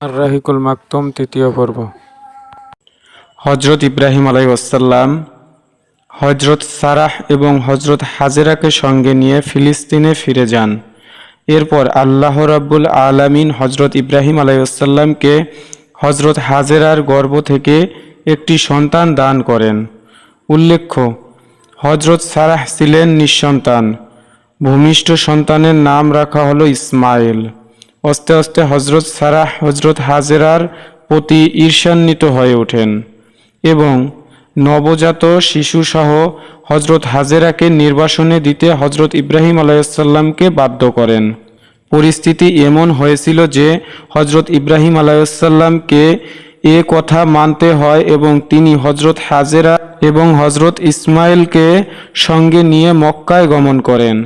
আর রাহিকুল মাকতুম তৃতীয় পর্ব। হজরত ইব্রাহিম আলাইহিসসালাম হজরত সারাহ এবং হজরত হাজেরাকে সঙ্গে নিয়ে ফিলিস্তিনে ফিরে যান। এরপর আল্লাহ রাব্বুল আলামিন হজরত ইব্রাহিম আলাইহিসসালামকে হজরত হাজেরার গর্ভ থেকে একটি সন্তান দান করেন। উল্লেখ্য, হজরত সারাহ ছিলেন নিঃসন্তান। ভূমিষ্ঠ সন্তানের নাম রাখা হলো ইসমাইল। আস্তে আস্তে হজরত সারাহ হজরত হাজেরার প্রতি ঈর্ষান্বিত হয়ে ওঠেন এবং নবজাত শিশুসহ হজরত হাজেরাকে নির্বাসনে দিতে হজরত ইব্রাহিম আলাইহিসসালামকে বাধ্য করেন। পরিস্থিতি এমন হয়েছিল যে হজরত ইব্রাহিম আলাইহিসসালামকে এ কথা মানতে হয় এবং তিনি হজরত হাজেরা এবং হজরত ইসমাইলকে সঙ্গে নিয়ে মক্কায় গমন করেন।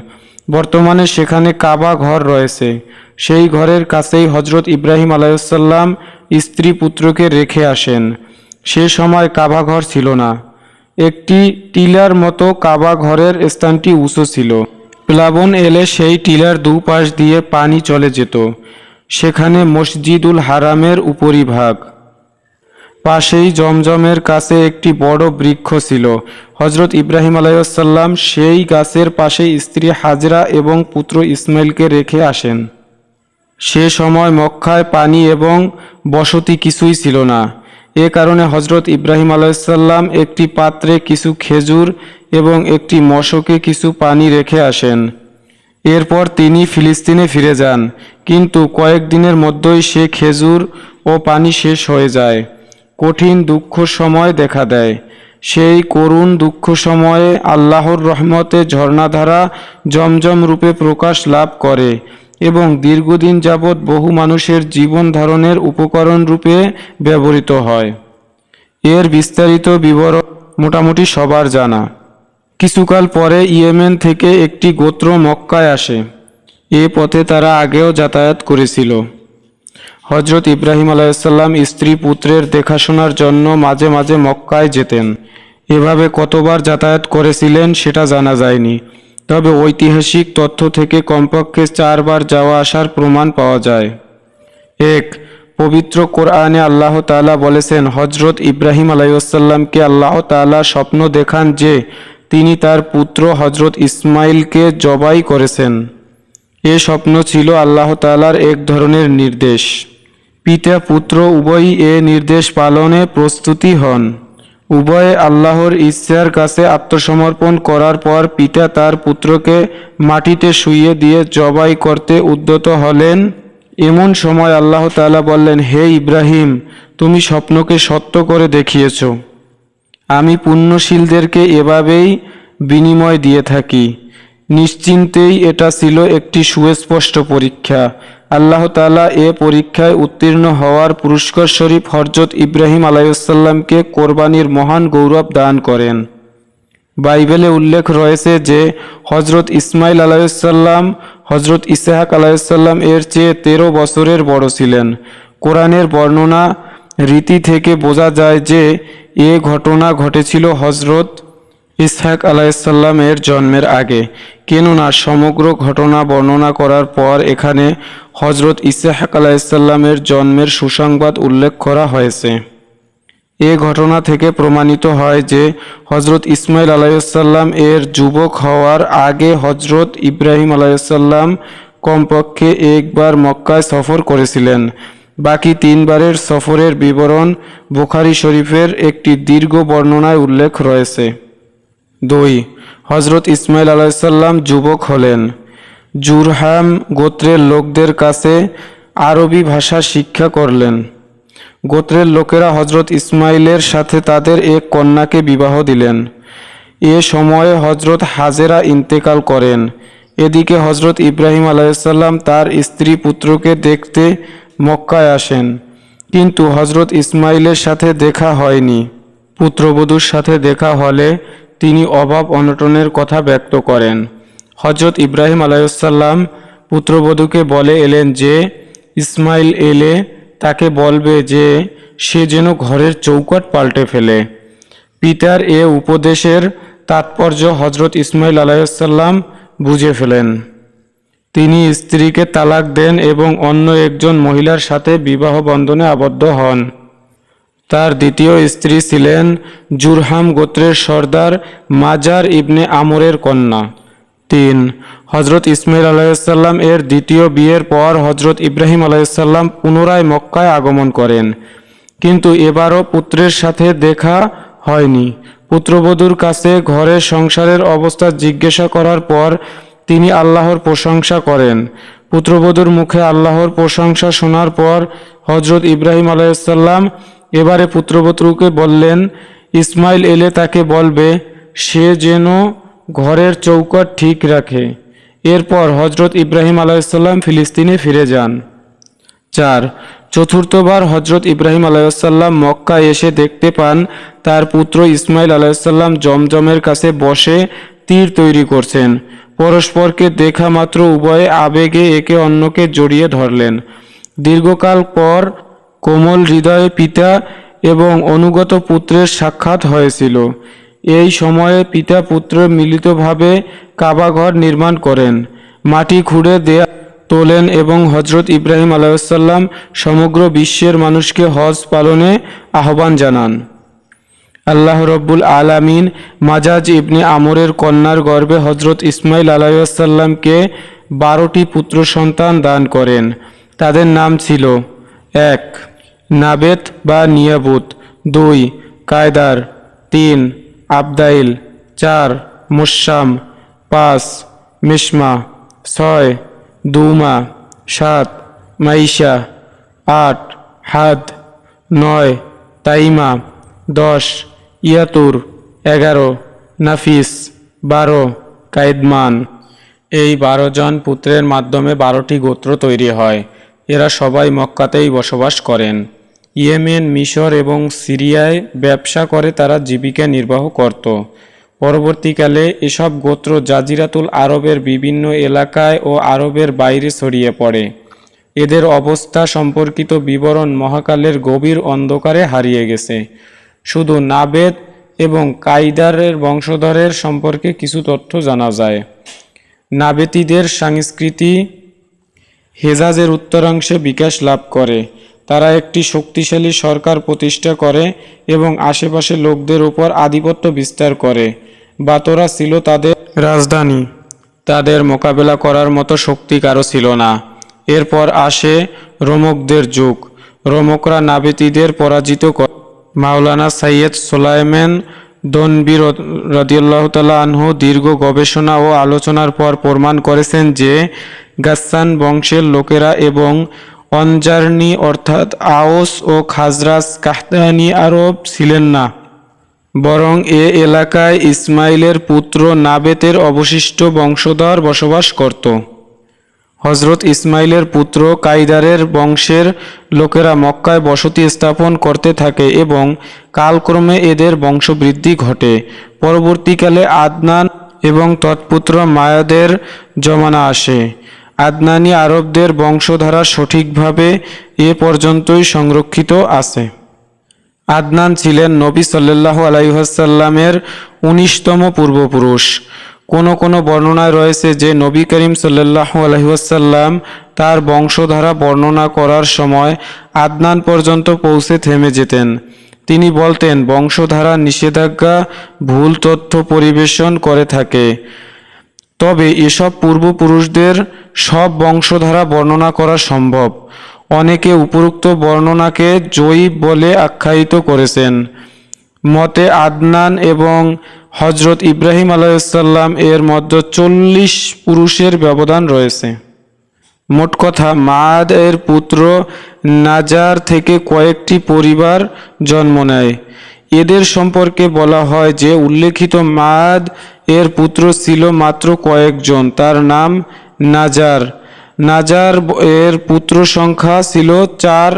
বর্তমানে সেখানে কাবা ঘর রয়েছে। সেই ঘরের কাছেই হজরত ইব্রাহিম আলাইহিসসালাম স্ত্রী পুত্রকে রেখে আসেন। সে সময় কাবা ঘর ছিল না। একটি টিলার মতো কাবা ঘরের স্থানটি উঁচু ছিল। প্লাবন এলে সেই টিলার দুপাশ দিয়ে পানি চলে যেত। সেখানে মসজিদুল হারামের উপরিভাগ। পাশেই জমজমের কাছে একটি বড় বৃক্ষ ছিল। হজরত ইব্রাহিম আলাইহিসসালাম সেই গাছের পাশে স্ত্রী হাজরা এবং পুত্র ইসমাইলকে রেখে আসেন। সে সময় মক্কায় পানি এবং বসতি কিছুই ছিল না। এ কারণে হজরত ইব্রাহিম আলাইহিসসালাম একটি পাত্রে কিছু খেজুর এবং একটি মশকে কিছু পানি রেখে আসেন। এরপর তিনি ফিলিস্তিনে ফিরে যান, কিন্তু কয়েকদিনের মধ্যেই সে খেজুর ও পানি শেষ হয়ে যায়। কঠিন দুঃখ সময় দেখা দেয়। সেই করুণ দুঃখ সময়ে আল্লাহর রহমতে ঝর্ণাধারা জমজম রূপে প্রকাশ লাভ করে এবং দীর্ঘদিন যাবৎ বহু মানুষের জীবন ধারণের উপকরণ রূপে ব্যবহৃত হয়। এর বিস্তারিত বিবরণ মোটামুটি সবার জানা। কিছুকাল পরে ইয়েমেন থেকে একটি গোত্র মক্কায় আসে। এ পথে তারা আগেও যাতায়াত করেছিল। হজরত ইব্রাহিম আলাইহিসসালাম স্ত্রী পুত্রের দেখাশোনার জন্য মাঝে মাঝে মক্কায় যেতেন। এভাবে কতবার যাতায়াত করেছিলেন সেটা জানা যায়নি, তবে ঐতিহাসিক তথ্য থেকে কমপক্ষে 4 বার যাওয়া আসার প্রমাণ পাওয়া যায়। 1. পবিত্র কোরআনে আল্লাহ তাআলা বলেছেন, হজরত ইব্রাহিম আলাইহিসসালামকে আল্লাহ তাআলা স্বপ্ন দেখান যে তিনি তার পুত্র হজরত ইসমাইলকে জবাই করেছেন। এ স্বপ্ন ছিল আল্লাহ তাআলার এক ধরনের নির্দেশ। পিতা পুত্র উভয়ই এ নির্দেশ পালনে প্রস্তুতি হন। উভয়ে আল্লাহর ইচ্ছার কাছে আত্মসমর্পণ করার পর পিতা তার পুত্রকে মাটিতে শুইয়ে দিয়ে জবাই করতে উদ্যত হলেন। এমন সময় আল্লাহ তাআলা বললেন, হে ইব্রাহিম, তুমি স্বপ্নকে সত্য করে দেখিয়েছ। আমি পুণ্যশীলদেরকে এভাবেই বিনিময় দিয়ে থাকি। নিশ্চিন্তেই এটা ছিল একটি সুস্পষ্ট পরীক্ষা। আল্লাহ তাআলা এ পরীক্ষায় উত্তীর্ণ হওয়ার পুরস্কার স্বরূপ হজরত ইব্রাহিম আলাইহিসসালামকে কোরবানির মহান গৌরব দান করেন। বাইবেলে উল্লেখ রয়েছে যে হজরত ইসমাইল আলাইহিসসালাম হজরত ইসহাক আলাইহিসসালাম এর চেয়ে 13 বছরের বড় ছিলেন। কোরআনের বর্ণনা রীতি থেকে বোঝা যায় যে এ ঘটনা ঘটেছিল হজরত ইসহাক আলাইহিসসালামের জন্মের আগে, কেননা সমগ্র ঘটনা বর্ণনা করার পর এখানে হজরত ইসহাক আলাইহিসসালামের জন্মের সুসংবাদ উল্লেখ করা হয়েছে। এ ঘটনা থেকে প্রমাণিত হয় যে হজরত ইসমাইল আলাইহিসসালাম এর যুবক হওয়ার আগে হজরত ইব্রাহিম আলাইহিসসালাম কমপক্ষে একবার মক্কায় সফর করেছিলেন। বাকি 3 বারের সফরের বিবরণ বুখারী শরীফের একটি দীর্ঘ বর্ণনায় উল্লেখ রয়েছে। 2. হজরত ইসমাইল আলাইহিসসালাম যুবক হলেন। জুরহাম গোত্রের লোকদের কাছে আরবি ভাষা শিক্ষা করলেন। গোত্রের লোকেরা হজরত ইসমাইলের সাথে তাদের এক কন্যাকে বিবাহ দিলেন। এ সময়ে হজরত হাজেরা ইন্তেকাল করেন। এদিকে হজরত ইব্রাহিম আলাইহিসসালাম তার স্ত্রী পুত্রকে দেখতে মক্কায় আসেন, কিন্তু হজরত ইসমাইলের সাথে দেখা হয়নি। পুত্রবধূর সাথে দেখা হলে তিনি অভাব অনটনের কথা ব্যক্ত করেন। হজরত ইব্রাহিম আলাইহিসসালাম পুত্রবধূকে বলে এলেন যে ইসমাইল এলে তাকে বলবে যে সে যেন ঘরের চৌকাঠ পাল্টে ফেলে। পিতার এ উপদেশের তাৎপর্য হজরত ইসমাইল আলাইহিসসালাম বুঝে ফেলেন। তিনি স্ত্রীকে তালাক দেন এবং অন্য একজন মহিলার সাথে বিবাহ বন্ধনে আবদ্ধ হন। তার দ্বিতীয় স্ত্রী ছিলেন জুরহাম গোত্রের সর্দার মাজার ইবনে আমরের কন্যা। 3. হজরত ইসমাইল আলাইহিসসালাম এর দ্বিতীয় বিয়ের পর হজরত ইব্রাহিম আলাইহিসসালাম পুনরায় মক্কায় আগমন করেন, কিন্তু এবারও পুত্রের সাথে দেখা হয়নি। পুত্রবধূর কাছে ঘরে সংসারের অবস্থা জিজ্ঞাসা করার পর তিনি আল্লাহর প্রশংসা করেন। পুত্রবধূর মুখে আল্লাহর প্রশংসা শোনার পর হজরত ইব্রাহিম আলাইহিসসালাম এবারে পুত্রবধূকে বললেন, ইসমাইল এলে তাকে বলবে সে যেন ঘরের চৌকাঠ ঠিক রাখে। এরপর হজরত ইব্রাহিম আলাইহিসসালাম ফিলিস্তিনে ফিরে যান। 4. চতুর্থবার হজরত ইব্রাহিম আলাইহিসসালাম মক্কায় এসে দেখতে পান তার পুত্র ইসমাইল আলাইহিসসালাম জমজমের কাছে বসে তীর তৈরি করছেন। পরস্পরকে দেখা মাত্র উভয়ে আবেগে একে অন্যকে জড়িয়ে ধরলেন। দীর্ঘকাল পর কোমল হৃদয়ে পিতা এবং অনুগত পুত্রের সাক্ষাৎ হয়েছিল। এই সময়ে পিতা পুত্র মিলিতভাবে কাবাঘর নির্মাণ করেন, মাটি খুঁড়ে দেয়া তোলেন এবং হজরত ইব্রাহিম আলাইহিসসালাম সমগ্র বিশ্বের মানুষকে হজ পালনে আহ্বান জানান। আল্লাহ রব্বুল আলামিন মাজাজ ইবনে আমরের কন্যার গর্ভে হজরত ইসমাইল আলাইহিসসালামকে 12টি পুত্র সন্তান দান করেন। তাদের নাম ছিল: 1. নাবেত বা নিয়াবুত, 2. কায়দার, 3. আবদাইল, 4. মুসাম, 5. মিশমা, 6. দুমা, 7. মাইশা, 8. হাদ, 9. তাইমা, 10. ইয়াতুর, 11. নাফিস, 12. কাইদমান। এই 12 জন পুত্রের মাধ্যমে 12টি গোত্র তৈরি হয়। এরা সবাই মক্কাতেই বসবাস করেন। ইয়েমেন, মিশর এবং সিরিয়ায় ব্যবসা করে তারা জীবিকা নির্বাহ করত। পরবর্তীকালে এসব গোত্র জাজিরাতুল আরবের বিভিন্ন এলাকায় ও আরবের বাইরে ছড়িয়ে পড়ে। এদের অবস্থা সম্পর্কিত বিবরণ মহাকালের গভীর অন্ধকারে হারিয়ে গেছে। শুধু নাবেত এবং কাইদারের বংশধরের সম্পর্কে কিছু তথ্য জানা যায়। নাবেতীদের সংস্কৃতি হেজাজের উত্তরাংশে বিকাশ লাভ করে। তারা একটি শক্তিশালী সরকার প্রতিষ্ঠা করে এবং আশেপাশের লোকদের উপর আধিপত্য বিস্তার করে। বাতরা ছিল তাদের রাজধানী। তাদের মোকাবেলা করার মতো শক্তি কারও ছিল না। এরপর আসে রোমকদের যুগ। রোমকরা নাবেতীদের পরাজিত করে। মাওলানা সাইয়্যেদ সুলাইমান দনবী রাদিয়াল্লাহু তাআলা আনহু দীর্ঘ গবেষণা ও আলোচনার পর প্রমাণ করেছেন যে গাসসান বংশের লোকেরা এবং অনজারনি অর্থাৎ আওস ও খাজরাজ কাহতানি আরব ছিলেন না, বরং এ এলাকায় ইসমাইলের পুত্র নাবেতের অবশিষ্ট বংশধর বসবাস করত। হজরত ইসমাইলের পুত্র কাইদারের বংশের লোকেরা মক্কায় বসতি স্থাপন করতে থাকে এবং কালক্রমে এদের বংশবৃদ্ধি ঘটে। পরবর্তীকালে আদনান এবং তৎপুত্র মায়াদের জমানা আসে। আদনানি আরবদের বংশধারা সঠিকভাবে এ পর্যন্তই সংরক্ষিত আছে। আদনান ছিলেন নবী সাল্লাল্লাহু আলাইহি ওয়াসাল্লামের 19তম পূর্বপুরুষ। কোনো বর্ণনায় রয়েছে যে নবী করিম সাল্লাল্লাহু আলাইহি ওয়াসাল্লাম তার বংশধারা বর্ণনা করার সময় আদনান পর্যন্ত পৌঁছে থেমে যেতেন। তিনি বলতেন, বংশধারা নিষেধাজ্ঞা ভুল তথ্য পরিবেশন করে থাকে। তবে এসব পূর্বপুরুষদের সব বংশধারা বর্ণনা করা সম্ভব। অনেকে উপরোক্ত বর্ণনাকে জয়ীব বলে আখ্যায়িত করেছেন। মতে আদনান এবং হজরত ইব্রাহিম আলাইহিসসালাম এর মধ্যে 40 পুরুষের ব্যবধান রয়েছে। মোট কথা, মাআদ এর পুত্র নাজার থেকে কয়েকটি পরিবার জন্ম নেয়। এদের সম্পর্কে বলা হয় যে উল্লেখিত মাআদ এর পুত্র ছিল মাত্র কয়েকজন। তার নাম নাজার। নাজার এর পুত্র সংখ্যা ছিল 4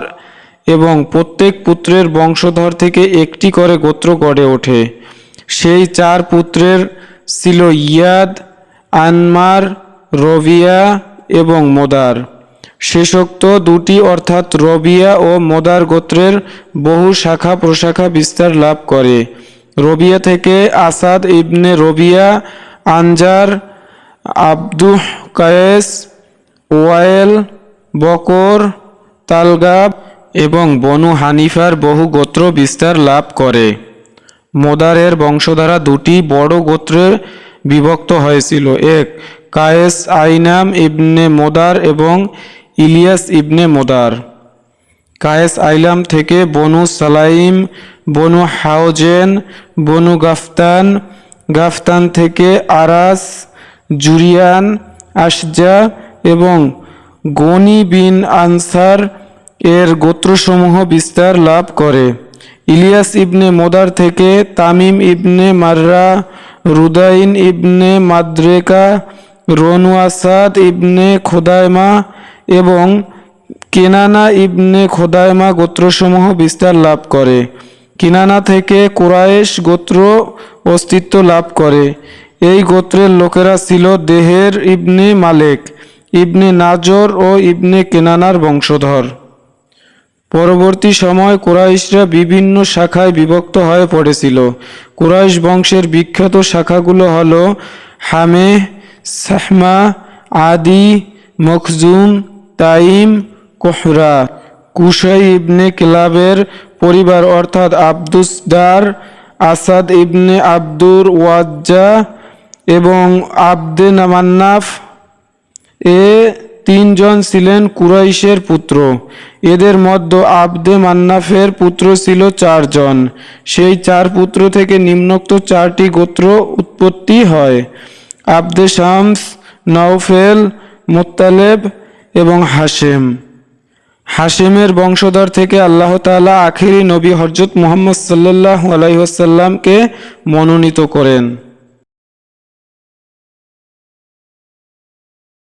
এবং প্রত্যেক পুত্রের বংশধর থেকে একটি করে গোত্র গড়ে ওঠে। সেই 4 পুত্রের ছিল ইয়াদ, আনমার, রবিয়া এবং মোদার। শেষোক্ত দুটি অর্থাৎ রবিয়া ও মোদার গোত্রের বহু শাখা প্রশাখা বিস্তার লাভ করে। রবিয়া থেকে আসাদ ইবনে রবিয়া, আনজার, আব্দুহ কায়েস, ওয়াইল, বকর, তালগাব এবং বনু হানিফার বহু গোত্র বিস্তার লাভ করে। মোদারের বংশধারা দুটি বড় গোত্রে বিভক্ত হয়েছিল। এক, কায়েস আইনাম ইবনে মোদার এবং ইলিয়াস ইবনে মোদার। কায়েস আইলাম থেকে বনু সালাইম, বনু হাওজেন, বনু গাফতান, গাফতান থেকে আরাস, জুরিয়ান, আশজা এবং গনি বিন আনসার এর গোত্রসমূহ বিস্তার লাভ করে। ইলিয়াস ইবনে মোদার থেকে তামিম ইবনে মাররা, রুদাইন ইবনে মাদ্রেকা, রনু আসাদ ইবনে খোদায়মা এবং কেনানা ইবনে খোদায়মা গোত্রসমূহ বিস্তার লাভ করে। কিনানা থেকে কুরাইশ গোত্র অস্তিত্ব লাভ করে। এই গোত্রের লোকেরা ছিল দেহের ইবনে মালেক, ইবনে নাজর ও ইবনে কেনানার বংশধর। পরবর্তী সময় কুরাইশরা বিভিন্ন শাখায় বিভক্ত হয়ে পড়েছিল। কুরাইশ বংশের বিখ্যাত শাখাগুলো হল হামেহ, সাহমা, আদি, মখজুম, তাইম, কোহরা। কুশাই ইবনে কিলাবের পরিবার অর্থাৎ আব্দুসদার, আসাদ ইবনে আব্দুর ওয়াজ্জা এবং আবদে মান্নাফ এ তিনজন ছিলেন কুরাইশের পুত্র। এদের মধ্যে আবদে মান্নাফের পুত্র ছিল 4 জন। সেই 4 পুত্র থেকে নিম্নোক্ত 4টি গোত্র উৎপত্তি হয়: আবদে শামস, নওফেল, মুত্তালেব এবং হাশেম। হাশেমের বংশধর থেকে আল্লাহ তাআলা আখেরি নবী হযরত মুহাম্মদ সাল্লাল্লাহু আলাইহি ওয়াসাল্লামকে মনোনীত করেন।